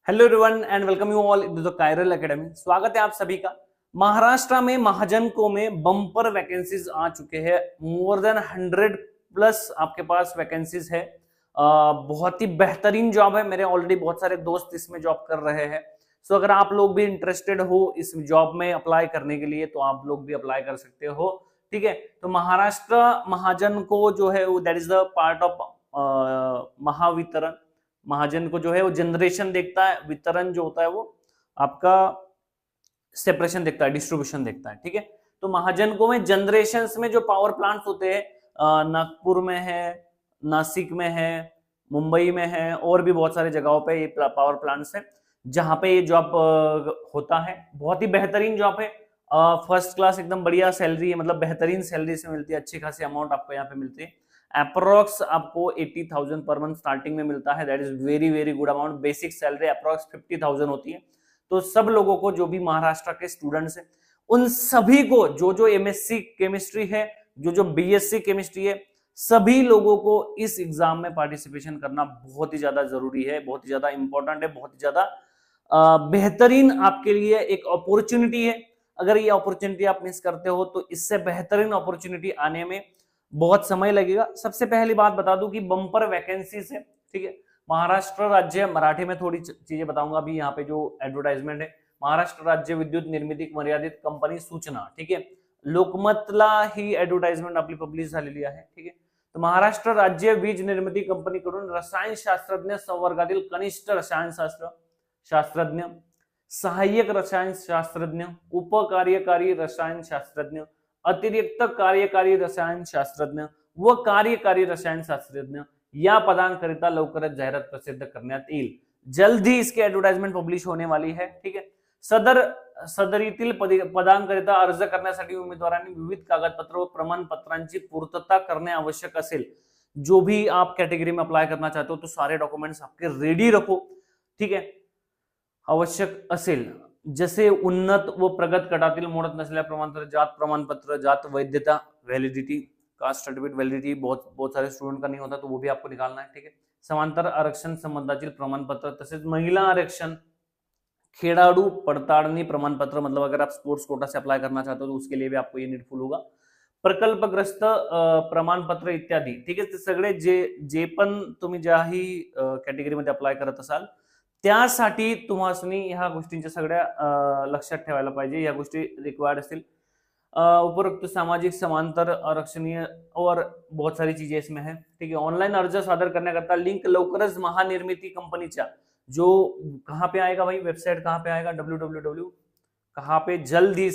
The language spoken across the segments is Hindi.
Hello everyone and welcome you all into the chiral academy. स्वागत है आप सभी का। महाराष्ट्र में महाजनको में बम्पर वैकेंसीज आ चुके हैं। मोर देन 100 प्लस आपके पास वैकेंसीज है। बहुत ही बेहतरीन जॉब है। मेरे ऑलरेडी बहुत सारे दोस्त इसमें जॉब कर रहे हैं। सो अगर आप लोग भी इंटरेस्टेड हो इस जॉब में अप्लाई करने के लिए तो आप लोग भी अप्लाई कर सकते हो। ठीक है, तो महाराष्ट्र महाजनको जो है वो that is the part of Mahavitaran. महाजन को जो है वो जनरेशन देखता है, वितरण जो होता है वो आपका सेपरेशन देखता है, डिस्ट्रीब्यूशन देखता है। ठीक है, तो महाजन को में जनरेशन में जो पावर प्लांट्स होते हैं नागपुर में है, नासिक में है, मुंबई में है और भी बहुत सारे जगहों पे ये पावर प्लांट्स है जहां पे ये जॉब होता है। बहुत ही बेहतरीन जॉब है। फर्स्ट क्लास एकदम बढ़िया सैलरी है, मतलब बेहतरीन सैलरी से मिलती है, अच्छी खासी अमाउंट आपको यहाँ पे मिलती है। अप्रोक्स आपको 80,000 पर मंथ स्टार्टिंग में मिलता है। That is very very good amount. Basic salary approx 50,000 होती है। तो सब लोगों को जो भी महाराष्ट्र के स्टूडेंट्स हैं उन सभी को जो एमएससी केमिस्ट्री है, जो बीएससी केमिस्ट्री है, सभी लोगों को इस एग्जाम में पार्टिसिपेशन करना बहुत ही ज्यादा जरूरी है, बहुत ही ज्यादा इंपॉर्टेंट है, बहुत ही ज्यादा बेहतरीन आपके लिए एक अपॉर्चुनिटी है। अगर ये अपॉर्चुनिटी आप मिस करते हो तो इससे बेहतरीन अपॉर्चुनिटी आने में बहुत समय लगेगा। सबसे पहली बात बता दूं कि बम्पर वैकेंसीज है। ठीक है, महाराष्ट्र राज्य, मराठी में थोड़ी चीजें बताऊंगा अभी। यहाँ पे जो एडवर्टाइजमेंट है, महाराष्ट्र राज्य विद्युत निर्मिती मर्यादित कंपनी सूचना, ठीक आहे, लोकमतला ही ऍडव्हर्टाइजमेंट आपली पब्लिश झालेली आहे। ठीक आहे, तर महाराष्ट्र राज्य वीज निर्मिती कंपनीकडून रसायनशास्त्रज्ञ संवर्गातील कनिष्ठ रसायनशास्त्र शास्त्रज्ञ, सहाय्यक रसायनशास्त्रज्ञ, उपकार्यकारी रसायनशास्त्रज्ञ, अतिरिक्त कार्यकारी रसायनशास्त्रज्ञ व कार्यकारी रसायनशास्त्रज्ञ या पदांकरिता लवकरच जाहिरात प्रसिद्ध करण्यात येईल। जल्द ही इसकी एडवर्टाइजमेंट पब्लिश होने वाली है। ठीक है, सदरीतील पदांकरिता अर्ज करण्यासाठी उमेदवारांनी विविध कागदपत्र व प्रमाणपत्रांची पूर्तता करणे आवश्यक असेल। जो भी आप कैटेगरी में अप्लाई करना चाहते हो तो सारे डॉक्यूमेंट्स आपके रेडी रखो। ठीक है, आवश्यक असेल जसे उन्नत व प्रगत गटातील मोडत नसलेल्या प्रमाणपत्र, जात प्रमाणपत्र, जात वैधता वैलिडिटी, कास्ट सर्टिफिकेट वैलिडिटी बहुत सारे स्टूडेंट का नहीं होता तो वो भी आपको निकालना है। ठीक है, समांतर आरक्षण संबंधातील प्रमाणपत्र, तसेच महिला आरक्षण, खेळाडू पडताळणी प्रमाणपत्र, मतलब अगर आप स्पोर्ट्स कोटा से अप्लाई करना चाहते हो तो उसके लिए भी आपको ये नीडफुल होगा। प्रकल्पग्रस्त प्रमाणपत्र इत्यादी। ठीक आहे, ते सगळे जे पण तुम्ही ज्याही कॅटेगरीमध्ये अप्लाय करत असाल त्यासाठी तुम्हाला ह्या गोष्टींच्या सगळ्या लक्षात ठेवायला पाहिजे। या गोष्टी रिक्वायर्ड असतील। उपरोक्त सामाजिक समांतर आरक्षणीय और बहुत सारी चीजें इसमें है। ठीक है, ऑनलाइन अर्ज सादर करण्याकरता लिंक लवकरच महानिर्मिती कंपनीच्या जो कहाँ पे आएगा भाई, वेबसाइट कहाँ पे आएगा, www कहाँ पे, जल्द ही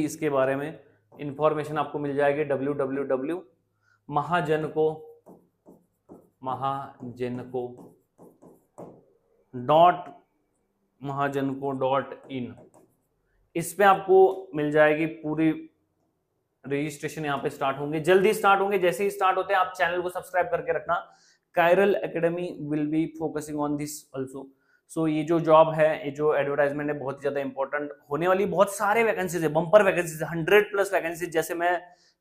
इसके बारे में इंफॉर्मेशन आपको मिल जाएगी। www महाजनको .इन इस पे आपको मिल जाएगी पूरी। रजिस्ट्रेशन यहाँ पे स्टार्ट होंगे, जल्दी स्टार्ट होंगे। जैसे ही स्टार्ट होते हैं आप चैनल को सब्सक्राइब करके रखना। कायरल academy will be focusing on this also. So ये जो जॉब है, ये जो एडवर्टाइजमेंट है, बहुत ही ज्यादा इंपॉर्टेंट होने वाली। बहुत सारे वैकेंसीज है, बम्पर वैकेंसीज, 100 प्लस वैकेंसीज।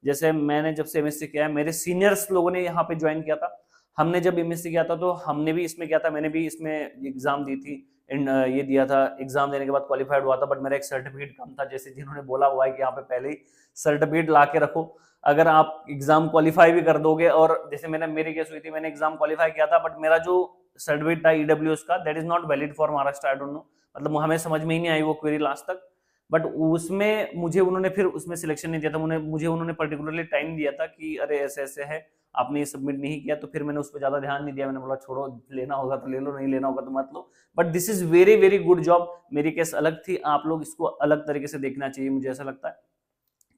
जैसे मैंने जब से एमएससी किया है, मेरे सीनियर्स लोगों ने यहाँ पे ज्वाइन किया था। हमने जब एमएससी किया था तो हमने भी इसमें किया था, मैंने भी इसमें एग्जाम दी थी, ये दिया था। एग्जाम देने के बाद क्वालिफाइड हुआ था, बट मेरा एक सर्टिफिकेट कम था। जैसे जिन्होंने बोला हुआ है कि यहाँ पे पहले ही सर्टिफिकेट ला के रखो, अगर आप एग्जाम क्वालिफाई भी कर दोगे। और जैसे मेरी केस हुई थी, मैंने एग्जाम क्वालिफाई किया था बट मेरा जो सर्टिफिकेट था ईडब्ल्यूएस का, that is not valid for Maharashtra. I don't know, मतलब हमें समझ में ही नहीं आई वो क्वेरी लास्ट तक। बट उसमें मुझे उन्होंने फिर उसमें सिलेक्शन नहीं दिया था। मुझे उन्होंने पर्टिकुलरली टाइम दिया था कि अरे ऐसे ऐसे है, आपने ये सबमिट नहीं किया। तो फिर मैंने उस पर ज्यादा ध्यान नहीं दिया। मैंने बोला छोड़ो, लेना होगा तो ले लो, नहीं लेना होगा तो मत लो। But this is very very good job. मेरी केस अलग थी, आप लोग इसको अलग तरीके से देखना चाहिए, मुझे ऐसा लगता है,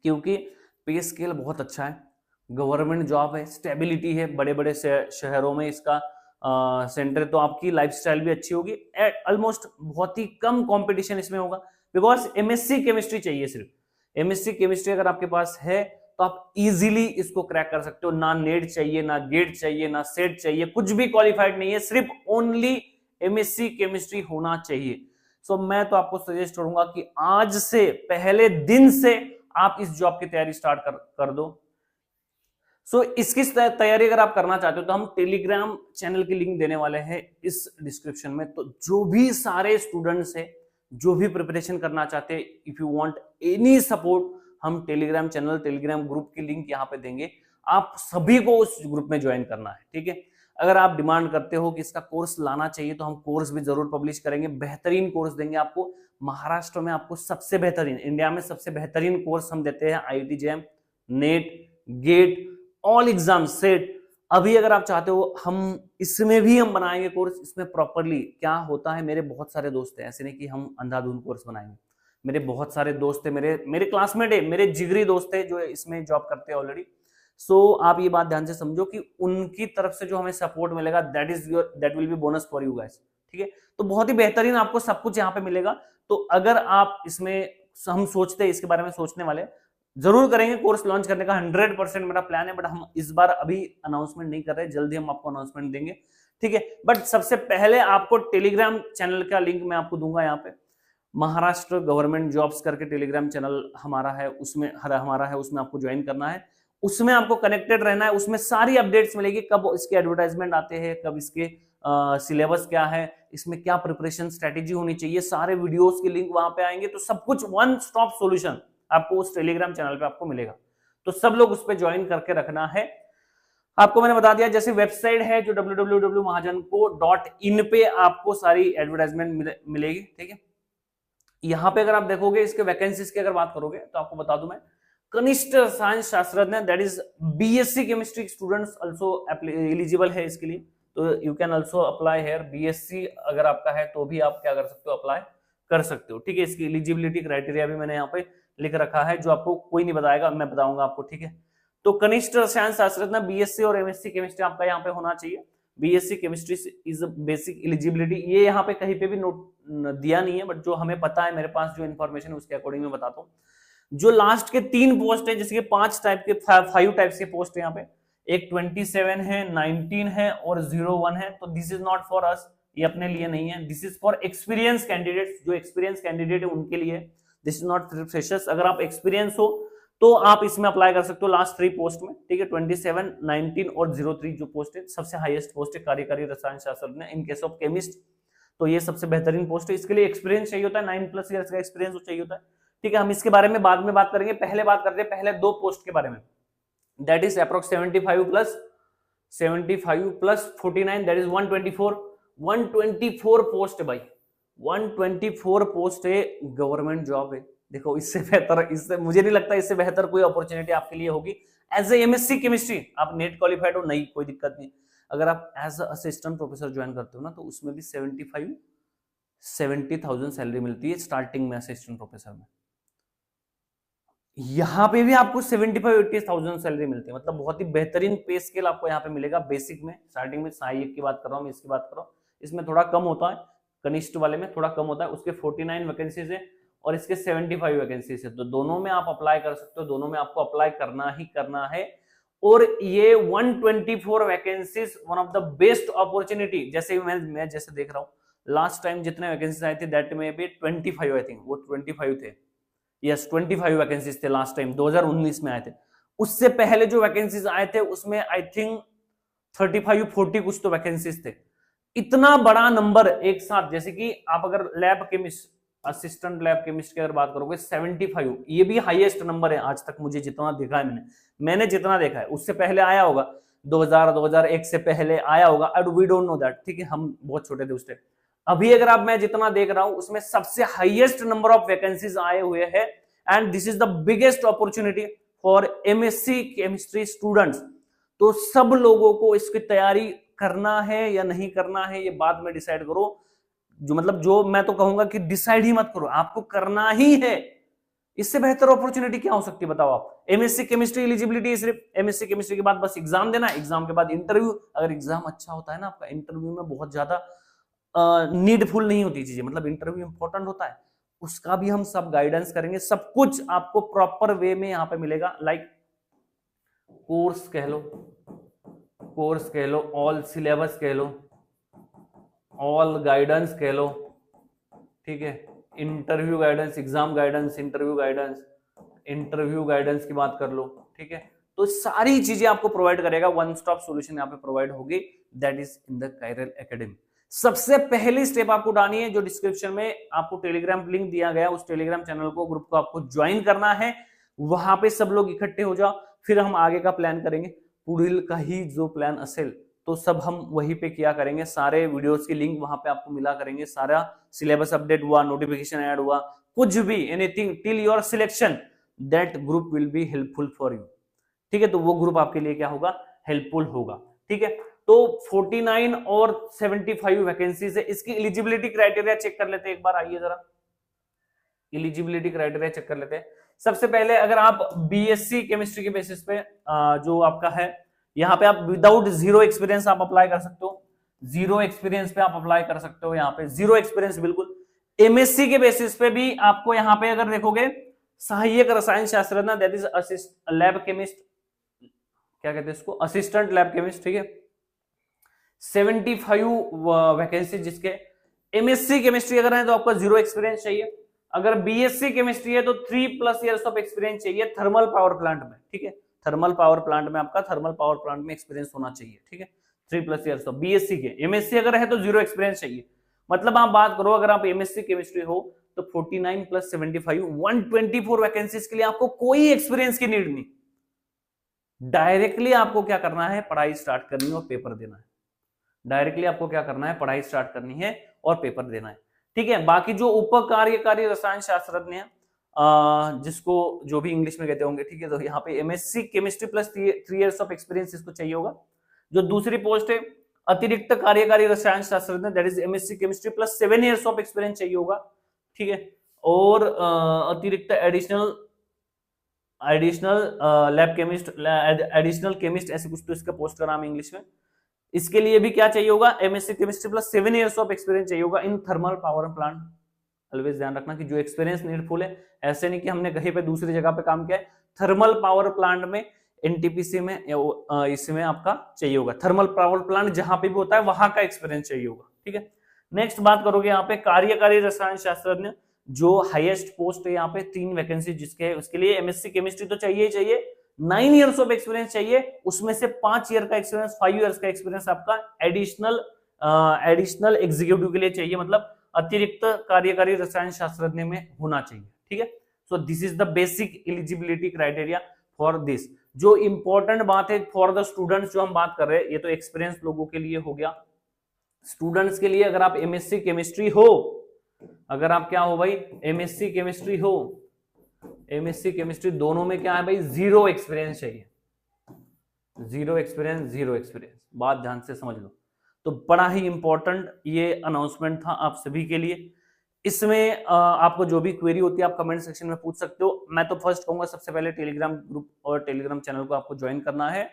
क्योंकि पे स्केल बहुत अच्छा है, गवर्नमेंट जॉब है, स्टेबिलिटी है, बड़े बड़े शहरों में इसका सेंटर, तो आपकी लाइफस्टाइल भी अच्छी होगी। ऑलमोस्ट बहुत ही कम कंपटीशन इसमें होगा, बिकॉज एमएससी केमिस्ट्री चाहिए सिर्फ। एमएससी केमिस्ट्री अगर आपके पास है तो आप इजीली इसको क्रैक कर सकते हो। ना नेट चाहिए, ना गेट चाहिए, ना सेट चाहिए, कुछ भी क्वालिफाइड नहीं है, सिर्फ ओनली एमएससी केमिस्ट्री होना चाहिए। सो मैं तो आपको सजेस्ट करूंगा कि आज से, पहले दिन से आप इस जॉब की तैयारी स्टार्ट कर दो। सो इसकी तैयारी अगर आप करना चाहते हो तो हम टेलीग्राम चैनल की लिंक देने वाले हैं इस डिस्क्रिप्शन में। तो जो भी सारे स्टूडेंट्स है, जो भी प्रिपरेशन करना चाहते हैं, if you want any support, हम टेलीग्राम चैनल, टेलीग्राम ग्रुप की लिंक यहाँ पे देंगे, आप सभी को उस ग्रुप में ज्वाइन करना है, ठीक है। अगर आप डिमांड करते हो कि इसका कोर्स लाना चाहिए तो हम कोर्स भी जरूर पब्लिश करेंगे, बेहतरीन कोर्स देंगे आपको। महाराष्ट्र में आपको सबसे बेहतरीन, इंडिया में सबसे बेहतरीन कोर्स हम देते हैं, IIT JAM, NET, GATE, all exam set. अभी अगर आप चाहते हो हम इसमें भी हम बनाएंगे कोर्स, इसमें प्रॉपरली क्या होता है, मेरे बहुत सारे दोस्त हैं, ऐसे नहीं कि हम अंधाधुंध कोर्स बनाएंगे, मेरे बहुत सारे दोस्त हैं, मेरे क्लासमेट है, मेरे जिगरी दोस्त है जो इसमें जॉब करते हैं ऑलरेडी। सो आप ये बात ध्यान से समझो कि उनकी तरफ से जो हमें सपोर्ट मिलेगा, that will be bonus for you guys, ठीक है। तो बहुत ही बेहतरीन आपको सब कुछ यहाँ पे मिलेगा। तो अगर आप इसमें, हम सोचते हैं इसके बारे में, सोचने वाले जरूर करेंगे कोर्स लॉन्च करने का, 100% मेरा प्लान है, बट हम इस बार अभी अनाउंसमेंट नहीं कर रहे, जल्दी हम आपको अनाउंसमेंट देंगे, ठीक है। बट सबसे पहले आपको टेलीग्राम चैनल का लिंक मैं आपको दूंगा यहाँ पे, महाराष्ट्र गवर्नमेंट जॉब्स करके टेलीग्राम चैनल हमारा है, उसमें आपको ज्वाइन करना है, उसमें आपको कनेक्टेड रहना है, उसमें सारी अपडेट्स मिलेगी, कब इसके एडवर्टाइजमेंट आते हैं, कब इसके सिलेबस क्या है, इसमें क्या प्रिपरेशन स्ट्रेटेजी होनी चाहिए, सारे वीडियोस के लिंक वहां पे आएंगे। तो सब कुछ वन स्टॉप सॉल्यूशन आपको उस टेलीग्राम चैनल पे आपको मिलेगा। तो सब लोग उस पे ज्वाइन करके रखना है। आपको मैंने बता दिया, जैसे वेबसाइट है जो www.mahajanko.in पे आपको सारी एडवर्टाइजमेंट मिलेगी, ठीक है। यहाँ पे अगर आप देखोगे इसके वैकेंसीज की अगर बात करोगे तो आपको बता दूं मैं, कनिष्ठ साइंस शास्त्रज्ञ, that is BSc chemistry students also eligible है इसके लिए। तो you can also apply hair, BSc अगर आपका है तो भी आप क्या कर सकते हो, अप्लाई कर सकते हो, ठीक है। इसकी एलिजिबिलिटी क्राइटेरिया भी मैंने यहाँ पे लिख रखा है, जो आपको कोई नहीं बताएगा, मैं बताऊंगा आपको, ठीक है। तो कनिष्ठ साइंस शास्त्रज्ञ BSc और MSc केमिस्ट्री आपका यहाँ पे होना चाहिए। BSc chemistry is basic eligibility, ये यहाँ पे कहीं पे भी नोट दिया नहीं है, बट जो हमें पता है, मेरे पास जो इन्फॉर्मेशन है उसके अकॉर्डिंग मैं बताता हूँ। जो लास्ट के 3 पोस्ट है, जिसके 5 टाइप के 5 टाइप्स के पोस्ट है यहाँ पे, एक 27 है, 19 है और 01 है। तो this is not for us, ये अपने लिए नहीं है, this is for experience candidates, जो एक्सपीरियंस कैंडिडेट है उनके लिए, दिस इज नॉट फ्रेशर्स। अगर आप एक्सपीरियंस हो तो आप इसमें अप्लाई कर सकते हो लास्ट 3 पोस्ट में, ठीक है। 27, 19 और 03 जो पोस्ट है, सबसे हाईएस्ट पोस्ट है कार्यकारी रसायन शास्त्र में इन केस ऑफ केमिस्ट। तो ये सबसे बेहतरीन पोस्ट है, इसके लिए एक्सपीरियंस चाहिए होता है, 9+ ईयर्स का एक्सपीरियंस चाहिए होता है, ठीक है। हम इसके बारे में बाद में बात करेंगे, पहले बात करते हैं पहले 2 पोस्ट के बारे में, that is approx 75 plus 49, that is 124 post है भाई, 124 पोस्ट है, गवर्नमेंट जॉब है। देखो इससे बेहतर, इससे मुझे नहीं लगता इससे बेहतर कोई अपॉर्चुनिटी आपके लिए होगी। एज ए MSc केमिस्ट्री आप नेट क्वालिफाइड हो, नहीं कोई दिक्कत नहीं। अगर आप एज असिस्टेंट प्रोफेसर ज्वाइन करते हो ना, तो उसमें भी 70,000 सैलरी मिलती है स्टार्टिंग में असिस्टेंट प्रोफेसर में। यहाँ पे भी आपको 75-80,000 सैलरी मिलती है, मतलब बहुत ही बेहतरीन पे स्केल आपको यहाँ पे मिलेगा बेसिक में, स्टार्टिंग में। सहायक की बात कर रहा हूँ मैं, इसकी बात कर रहा हूँ, इसमें थोड़ा कम होता है, कनिष्ठ वाले में थोड़ा कम होता है, उसके 49 वैकेंसीज है और इसके 75 वैकेंसीज है। तो दोनों में आप अप्लाई कर सकते हो, दोनों में आपको अप्लाई करना ही करना है। और ये 124 vacancies one of the best opportunity, जैसे मैं जैसे देख रहा हूँ, लास्ट टाइम जितने वैकेंसीज आए थे दैट में भी 25 आई थिंक, वो 25 थे, यस 25 वैकेंसीज थे लास्ट टाइम 2019 में आए थे। उससे पहले जो वैकेंसीज आए थे उसमें आई थिंक 35-40 कुछ तो वैकेंसीज थे। इतना बड़ा नंबर एक साथ, जैसे कि आप अगर lab chemist, assistant lab chemist की अगर बात करोगे 75, ये भी हाईएस्ट नंबर है आज तक मुझे जितना देखा है, मैंने जितना देखा है। उससे पहले आया होगा 2000-2001 से पहले आया होगा, वी डोंट नो दैट, ठीक है, हम बहुत छोटे थे उस टाइम। अभी अगर आप, मैं जितना देख रहा हूं उसमें सबसे हाईएस्ट नंबर ऑफ वैकेंसीज आए हुए हैं, and this is the biggest opportunity for MSc chemistry students. तो सब लोगों को इसकी तैयारी करना है या नहीं करना है, ये बाद में डिसाइड करो। जो मैं तो कहूंगा कि डिसाइड ही मत करो, आपको करना ही है। इससे बेहतर अपॉर्चुनिटी क्या हो सकती है बताओ आप। MSc केमिस्ट्री एलिजिबिलिटी सिर्फ MSc केमिस्ट्री के बाद बस एग्जाम देना, एग्जाम के बाद इंटरव्यू। अगर एग्जाम अच्छा होता है ना आपका, इंटरव्यू में बहुत ज्यादा नीडफुल नहीं होती चीजें, मतलब इंटरव्यू इंपॉर्टेंट होता है, उसका भी हम सब गाइडेंस करेंगे, सब कुछ आपको प्रॉपर वे में यहाँ पे मिलेगा। लाइक कोर्स कह लो, ऑल सिलेबस कह लो, ऑल गाइडेंस कह लो, ठीक है, interview guidance, exam guidance, interview guidance की बात कर लो, ठीक है। तो सारी चीजें आपको प्रोवाइड करेगा, वन स्टॉप सॉल्यूशन यहाँ पे प्रोवाइड होगी, that is in the chiral academy. सबसे पहली स्टेप आपको उठानी है, जो डिस्क्रिप्शन में आपको टेलीग्राम लिंक दिया गया, उस टेलीग्राम चैनल को, ग्रुप को आपको ज्वाइन करना है। वहां पे सब लोग इकट्ठे हो जाओ, फिर हम आगे का प्लान करेंगे। पुढील का ही जो प्लान असेल तो सब हम वहीं पे किया करेंगे। सारे वीडियोस की लिंक वहां पे आपको मिला करेंगे। सारा सिलेबस अपडेट हुआ, नोटिफिकेशन ऐड हुआ, कुछ भी, anything till your selection, that group will be helpful for you. ठीक है, तो वो ग्रुप आपके लिए क्या होगा, हेल्पफुल होगा। ठीक है, तो 49 और 75 वैकेंसीज है। इसकी एलिजिबिलिटी क्राइटेरिया चेक कर लेते हैं एक बार, आइए जरा एलिजिबिलिटी क्राइटेरिया चेक कर लेते हैं। सबसे पहले अगर आप बीएससी केमिस्ट्री के बेसिस पे जो आपका है, यहाँ पे आप विदाउट जीरो एक्सपीरियंस आप अप्लाई कर सकते हो, जीरो एक्सपीरियंस पे आप अप्लाई कर सकते हो, यहाँ पे जीरो एक्सपीरियंस बिल्कुल। एमएससी के बेसिस पे भी आपको यहाँ पे अगर देखोगे, सहायक रसायन शास्त्रज्ञ, दैट इज लैब केमिस्ट, क्या कहते हैं इसको, असिस्टेंट लैब केमिस्ट। ठीक है, 75 वैकेंसी जिसके एमएससी केमिस्ट्री अगर है तो आपका जीरो एक्सपीरियंस चाहिए। अगर बीएससी केमिस्ट्री है तो 3+ इयर्स ऑफ एक्सपीरियंस चाहिए थर्मल पावर प्लांट में। ठीक है, थर्मल पावर प्लांट में आपका थर्मल पावर प्लांट में एक्सपीरियंस होना चाहिए। ठीक है, 3+ इयर्स ऑफ बीएससी के। एमएससी अगर है तो जीरो एक्सपीरियंस चाहिए। मतलब आप बात करो, अगर आप एमएससी केमिस्ट्री हो तो 49 + 75 124 वैकेंसीज के लिए आपको कोई एक्सपीरियंस की नीड नहीं। डायरेक्टली आपको क्या करना है, पढ़ाई स्टार्ट करनी है और पेपर देना है। डायरेक्टली आपको क्या करना है, पढ़ाई स्टार्ट करनी है और पेपर देना है। ठीक है, बाकी जो उप कार्यकारी रसायन शास्त्रज्ञ है, जिसको जो भी इंग्लिश में कहते होंगे, ठीक है, तो यहाँ पे MSc chemistry + 3 years of experience इसको चाहिए होगा। जो दूसरी पोस्ट है अतिरिक्त कार्यकारी रसायन शास्त्रज्ञ, that is MSc chemistry + 7 years of experience चाहिए होगा। ठीक है, और अतिरिक्त additional lab chemist, additional chemist, ऐसे कुछ तो इसका पोस्ट का नाम है इंग्लिश में। इसके लिए भी क्या चाहिए होगा, MSc chemistry + 7 years of experience चाहिए होगा in thermal power plant. Always ध्यान रखना कि जो एक्सपीरियंस नीडफुल है, ऐसे नहीं कि हमने कहीं पे दूसरी जगह पे काम किया है, थर्मल पावर प्लांट में, एनटीपीसी में, इसमें आपका चाहिए होगा। थर्मल पावर प्लांट जहां पे भी होता है वहां का एक्सपीरियंस चाहिए होगा। ठीक है, नेक्स्ट बात करोगे यहाँ पे कार्यकारी रसायन शास्त्रज्ञ, जो हाईएस्ट पोस्ट है यहाँ पे 3 वैकेंसी जिसके है, उसके लिए एमएससी केमिस्ट्री तो चाहिए ही चाहिए, 9 इयर्स ऑफ एक्सपीरियंस चाहिए, उसमें से 5 ईयर का एक्सपीरियंस, 5 इयर्स का एक्सपीरियंस आपका एडिशनल एग्जीक्यूटिव के लिए चाहिए, मतलब अतिरिक्त कार्यकारी रसायन शास्त्रज्ञ में होना चाहिए। ठीक है, so this is the basic eligibility criteria for this. जो इंपॉर्टेंट बात है फॉर द स्टूडेंट्स जो हम बात कर रहे हैं, ये तो एक्सपीरियंस लोगों के लिए हो गया। स्टूडेंट्स के लिए अगर आप एमएससी केमिस्ट्री हो, अगर आप क्या हो भाई, एमएससी केमिस्ट्री हो, एमएससी केमिस्ट्री दोनों में क्या है भाई, जीरो एक्सपीरियंस चाहिए। जीरो एक्सपीरियंस, जीरो एक्सपीरियंस, बात ध्यान से समझ लो। तो बड़ा ही इंपॉर्टेंट ये अनाउंसमेंट था आप सभी के लिए। इसमें आपको जो भी क्वेरी होती है आप कमेंट सेक्शन में पूछ सकते हो। मैं तो फर्स्ट कहूंगा सबसे पहले टेलीग्राम ग्रुप और टेलीग्राम चैनल को आपको ज्वाइन करना है,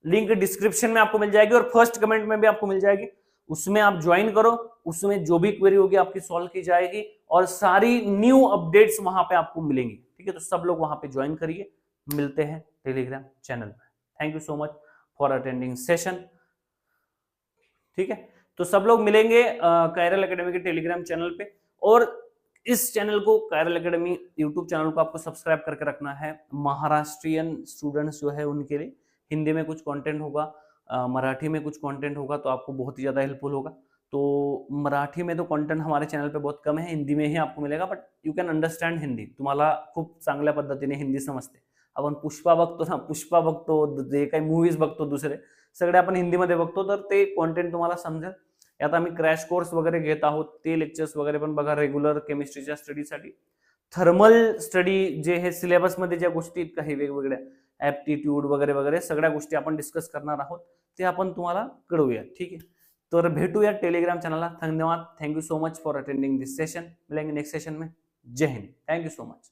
लिंक डिस्क्रिप्शन में आपको मिल जाएगी और फर्स्ट कमेंट में भी आपको मिल जाएगी, उसमें आप ज्वाइन करो। उसमें जो भी क्वेरी होगी आपकी सॉल्व की जाएगी और सारी न्यू अपडेट्स वहां पे आपको मिलेंगी। ठीक है, तो सब लोग वहां पे ज्वाइन करिए। मिलते हैं टेलीग्राम चैनल में। Thank you so much for attending session. ठीक है, तो सब लोग मिलेंगे कायरल एकेडमी के टेलीग्राम चैनल पे, और इस चैनल को, कायरल एकेडमी यूट्यूब चैनल को आपको सब्सक्राइब करके रखना है। महाराष्ट्रियन स्टूडेंट्स जो है उनके लिए हिंदी में कुछ कंटेंट होगा, मराठी में कुछ कंटेंट होगा, तो आपको बहुत ही ज्यादा हेल्पफुल होगा। तो मराठी में तो कंटेंट हमारे चॅनल पे बहुत कम है, हिंदी में ही आपको मिलेगा, but you can understand Hindi, तुम्हाला खूप चांगल्या पद्धतीने हिंदी समजते। आपण पुष्पा बघतो ना, पुष्पा बघतो, जे काही मूवीज बघतो दुसरे सगळे आपण हिंदीमध्ये बघतो, तर ते कंटेंट तुम्हाला समजेल। यात आम्ही क्रॅश कोर्स वगैरे घेत आहोत, ते लेक्चर्स वगैरे पण बघा रेग्युलर केमिस्ट्रीच्या स्टडीसाठी। थर्मल स्टडी जे हे सिलेबस मध्ये ज्या गोष्टी काही वेगवेगळ्या ऍप्टिट्यूड वगैरे वगैरे सगळ्या गोष्टी आपण डिस्कस करणार आहोत, ते आपण तुम्हाला कळवूया। ठीक आहे, तर भेटूया टेलीग्राम चॅनलला। धन्यवाद, thank you so much for attending this session. मिलेंगे नेक्स्ट सेशन में। जय Hind, thank you so much.